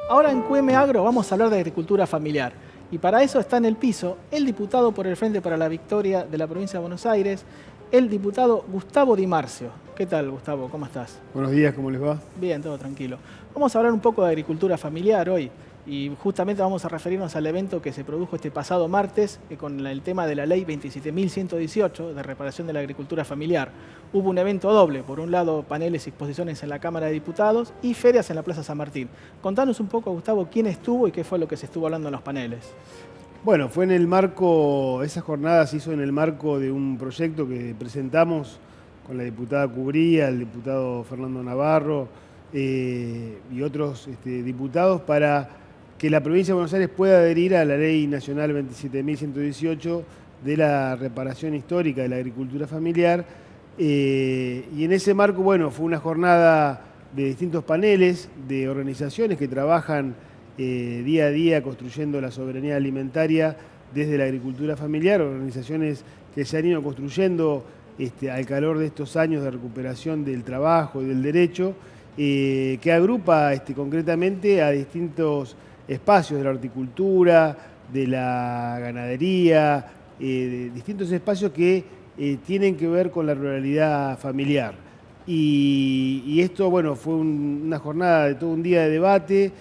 Ahora en QM Agro vamos a hablar de agricultura familiar. Y para eso está en el piso el diputado por el Frente para la Victoria de la provincia de Buenos Aires, el diputado Gustavo Di Marcio. ¿Qué tal, Gustavo? ¿Cómo estás? Buenos días, ¿cómo les va? Bien, todo tranquilo. Vamos a hablar un poco de agricultura familiar hoy. Y justamente vamos a referirnos al evento que se produjo este pasado martes con el tema de la ley 27.118 de reparación de la agricultura familiar. Hubo un evento doble, por un lado paneles y exposiciones en la Cámara de Diputados y ferias en la Plaza San Martín. Contanos un poco, Gustavo, quién estuvo y qué fue lo que se estuvo hablando en los paneles. Bueno, fue en el marco, esa jornada se hizo en el marco de un proyecto que presentamos con la diputada Cubría, el diputado Fernando Navarro y otros diputados para que la provincia de Buenos Aires pueda adherir a la Ley Nacional 27.118 de la reparación histórica de la agricultura familiar. Y en ese marco, bueno, fue una jornada de distintos paneles de organizaciones que trabajan día a día construyendo la soberanía alimentaria desde la agricultura familiar, organizaciones que se han ido construyendo al calor de estos años de recuperación del trabajo y del derecho, que agrupa concretamente a distintos espacios de la horticultura, de la ganadería, de distintos espacios que tienen que ver con la ruralidad familiar. Y esto, bueno, fue una jornada de todo un día de debate,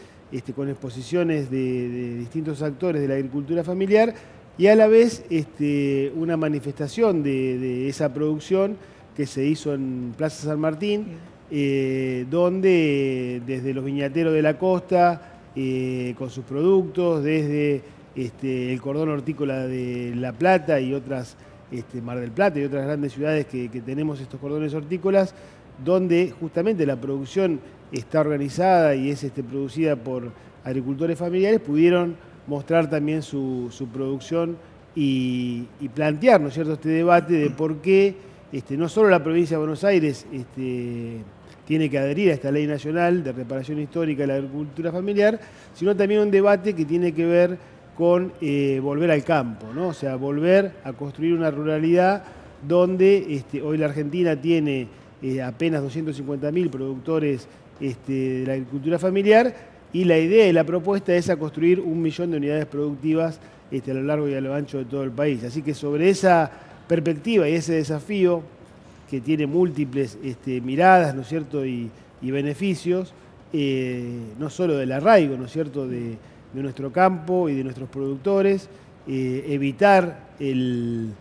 con exposiciones de distintos actores de la agricultura familiar y a la vez una manifestación de esa producción que se hizo en Plaza San Martín, donde desde los viñateros de la costa, con sus productos, desde el cordón hortícola de La Plata y otras, Mar del Plata y otras grandes ciudades que tenemos estos cordones hortícolas, donde justamente la producción está organizada y es producida por agricultores familiares, pudieron mostrar también su producción y plantear, ¿no es cierto?, este debate de por qué no solo la provincia de Buenos Aires tiene que adherir a esta ley nacional de reparación histórica de la agricultura familiar, sino también un debate que tiene que ver con volver al campo, ¿no? O sea, volver a construir una ruralidad donde hoy la Argentina tiene apenas 250.000 productores de la agricultura familiar y la idea y la propuesta es a construir 1 millón de unidades productivas a lo largo y a lo ancho de todo el país. Así que sobre esa perspectiva y ese desafío que tiene múltiples miradas, ¿no es cierto?, y beneficios, no solo del arraigo, ¿no es cierto?, de nuestro campo y de nuestros productores, evitar el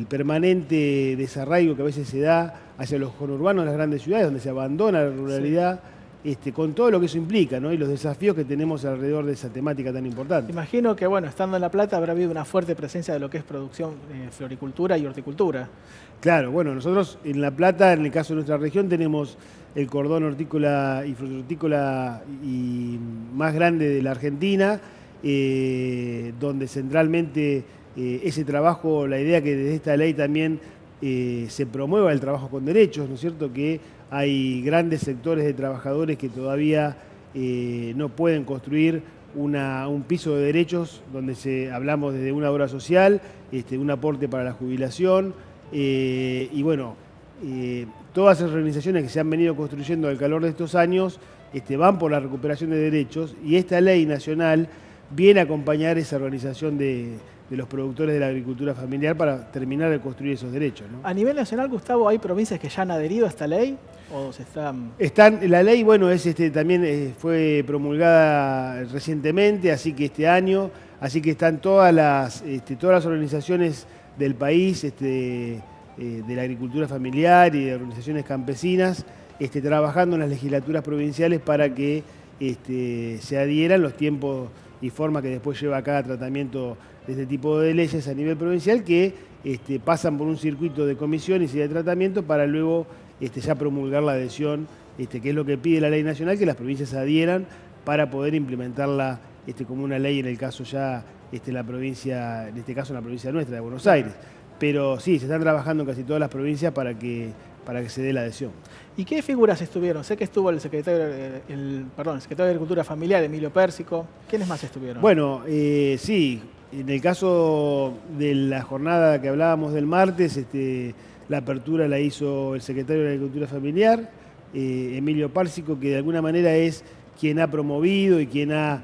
permanente desarraigo que a veces se da hacia los conurbanos de las grandes ciudades, donde se abandona la ruralidad, con todo lo que eso implica, ¿no?, y los desafíos que tenemos alrededor de esa temática tan importante. Imagino que, bueno, estando en La Plata habrá habido una fuerte presencia de lo que es producción de floricultura y horticultura. Claro, bueno, nosotros en La Plata, en el caso de nuestra región, tenemos el cordón hortícola y frutícola más grande de la Argentina, donde centralmente ese trabajo, la idea que desde esta ley también se promueva el trabajo con derechos, ¿no es cierto?, que hay grandes sectores de trabajadores que todavía no pueden construir un piso de derechos donde hablamos desde una obra social, un aporte para la jubilación, y bueno, todas esas organizaciones que se han venido construyendo al calor de estos años van por la recuperación de derechos y esta ley nacional viene a acompañar esa organización de los productores de la agricultura familiar para terminar de construir esos derechos, ¿no? A nivel nacional, Gustavo, ¿hay provincias que ya han adherido a esta ley o se están...? La ley, bueno, también fue promulgada recientemente, así que este año, así que están todas las organizaciones del país de la agricultura familiar y de organizaciones campesinas trabajando en las legislaturas provinciales para que se adhieran los tiempos y forma que después lleva a cada tratamiento de este tipo de leyes a nivel provincial que pasan por un circuito de comisiones y de tratamiento para luego ya promulgar la adhesión, que es lo que pide la ley nacional, que las provincias adhieran para poder implementarla como una ley en el caso ya la provincia, en este caso en la provincia nuestra de Buenos Aires. Pero sí, se están trabajando en casi todas las provincias para que se dé la adhesión. ¿Y qué figuras estuvieron? Sé que estuvo el secretario de Agricultura Familiar, Emilio Pérsico. ¿Quiénes más estuvieron? Bueno, sí, en el caso de la jornada que hablábamos del martes, la apertura la hizo el secretario de Agricultura Familiar, Emilio Pérsico, que de alguna manera es quien ha promovido y quien ha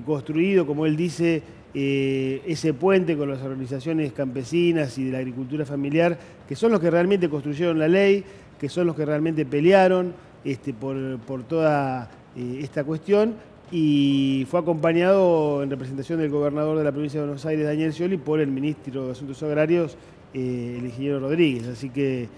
construido, como él dice, ese puente con las organizaciones campesinas y de la agricultura familiar, que son los que realmente construyeron la ley, que son los que realmente pelearon por toda esta cuestión, y fue acompañado en representación del gobernador de la provincia de Buenos Aires, Daniel Scioli, por el ministro de Asuntos Agrarios, el ingeniero Rodríguez, así que,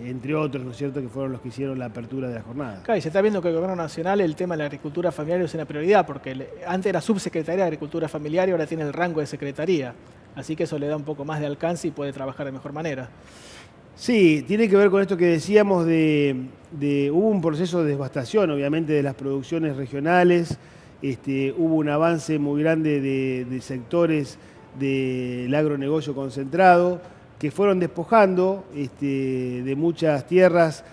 entre otros, ¿no es cierto?, que fueron los que hicieron la apertura de la jornada. Claro, y se está viendo que el gobierno nacional el tema de la agricultura familiar es una prioridad, porque antes era subsecretaría de Agricultura Familiar y ahora tiene el rango de secretaría. Así que eso le da un poco más de alcance y puede trabajar de mejor manera. Sí, tiene que ver con esto que decíamos hubo un proceso de devastación, obviamente, de las producciones regionales, hubo un avance muy grande de sectores del agronegocio concentrado, que fueron despojando de muchas tierras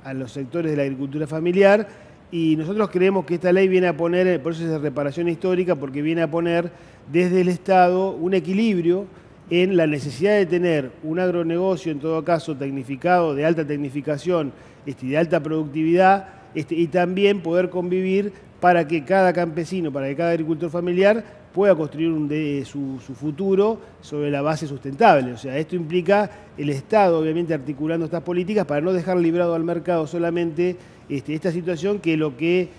a los sectores de la agricultura familiar, y nosotros creemos que esta ley viene a poner, por eso es de reparación histórica, porque viene a poner desde el Estado un equilibrio en la necesidad de tener un agronegocio, en todo caso tecnificado, de alta tecnificación de alta productividad, y también poder convivir para que cada campesino, para que cada agricultor familiar pueda construir su futuro sobre la base sustentable. O sea, esto implica el Estado, obviamente, articulando estas políticas para no dejar librado al mercado solamente esta situación, que lo que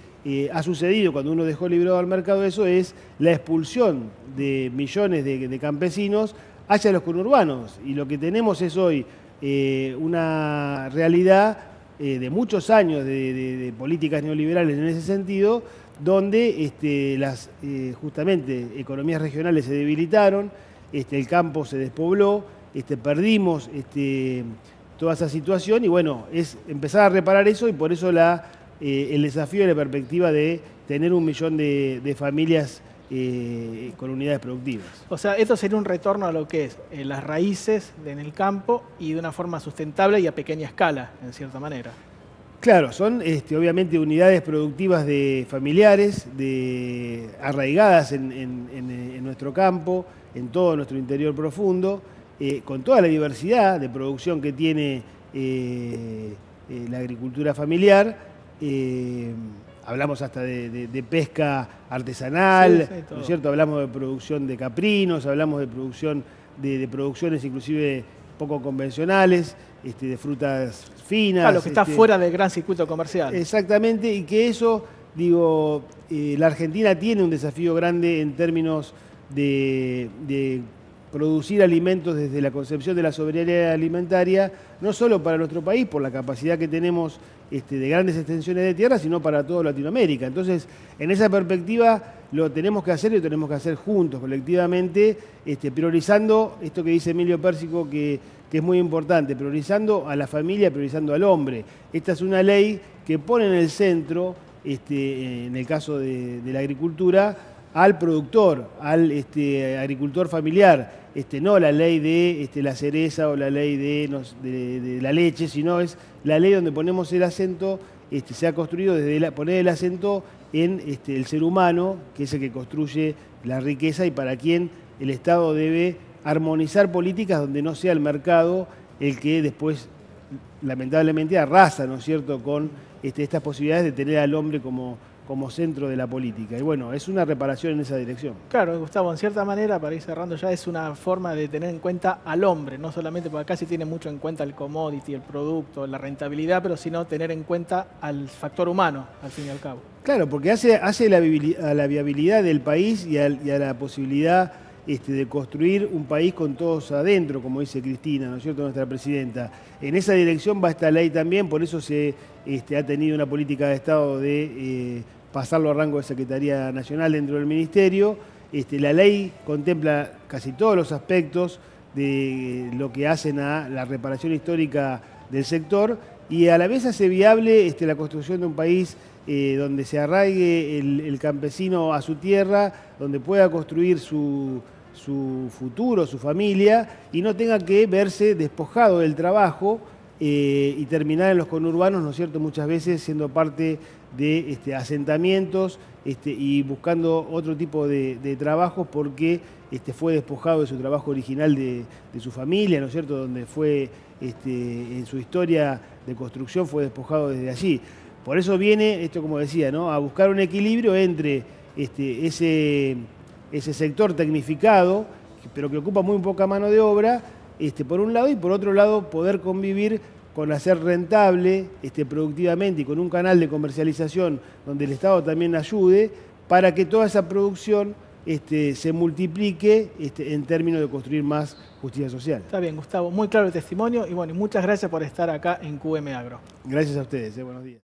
ha sucedido cuando uno dejó librado al mercado eso es la expulsión de millones de campesinos hacia los conurbanos. Y lo que tenemos es hoy una realidad de muchos años de políticas neoliberales en ese sentido, donde las justamente economías regionales se debilitaron, el campo se despobló, perdimos toda esa situación, y bueno, es empezar a reparar eso, y por eso el desafío y la perspectiva de tener 1 millón de familias con unidades productivas. O sea, esto sería un retorno a lo que es las raíces en el campo y de una forma sustentable y a pequeña escala, en cierta manera. Claro, son obviamente unidades productivas familiares, arraigadas en nuestro campo, en todo nuestro interior profundo, con toda la diversidad de producción que tiene la agricultura familiar. Hablamos hasta de pesca artesanal, sí, ¿no es cierto? Hablamos de producción de caprinos, hablamos de producción de producciones inclusive poco convencionales, de frutas finas. Claro, lo que está fuera del gran circuito comercial. Exactamente, y que eso, la Argentina tiene un desafío grande en términos de producir alimentos desde la concepción de la soberanía alimentaria, no solo para nuestro país, por la capacidad que tenemos de grandes extensiones de tierra, sino para toda Latinoamérica. Entonces, en esa perspectiva, lo tenemos que hacer y lo tenemos que hacer juntos, colectivamente, priorizando esto que dice Emilio Pérsico, que es muy importante, priorizando a la familia, priorizando al hombre. Esta es una ley que pone en el centro, en el caso de la agricultura, al productor, al agricultor familiar, no la ley de la cereza o la ley de la leche, sino es la ley donde ponemos el acento, se ha construido desde poner el acento en el ser humano, que es el que construye la riqueza y para quien el Estado debe armonizar políticas donde no sea el mercado el que después, lamentablemente, arrasa, ¿no es cierto?, con estas posibilidades de tener al hombre como centro de la política. Y bueno, es una reparación en esa dirección. Claro, Gustavo, en cierta manera, para ir cerrando ya, es una forma de tener en cuenta al hombre, no solamente porque acá se tiene mucho en cuenta el commodity, el producto, la rentabilidad, pero sino tener en cuenta al factor humano, al fin y al cabo. Claro, porque hace a la viabilidad del país y a la posibilidad de construir un país con todos adentro, como dice Cristina, ¿no es cierto?, nuestra presidenta. En esa dirección va esta ley también, por eso se ha tenido una política de Estado de pasarlo a rango de Secretaría Nacional dentro del Ministerio. La ley contempla casi todos los aspectos de lo que hacen a la reparación histórica del sector y a la vez hace viable la construcción de un país donde se arraigue el campesino a su tierra, donde pueda construir su futuro, su familia, y no tenga que verse despojado del trabajo y terminar en los conurbanos, ¿no es cierto?, muchas veces siendo parte de asentamientos y buscando otro tipo de trabajos porque fue despojado de su trabajo original de su familia, ¿no es cierto?, donde fue en su historia de construcción fue despojado desde allí. Por eso viene esto, como decía, ¿no? A buscar un equilibrio entre ese sector tecnificado, pero que ocupa muy poca mano de obra, por un lado, y por otro lado poder convivir con hacer rentable productivamente y con un canal de comercialización donde el Estado también ayude para que toda esa producción se multiplique en términos de construir más justicia social. Está bien, Gustavo, muy claro el testimonio y bueno, muchas gracias por estar acá en QM Agro. Gracias a ustedes, buenos días.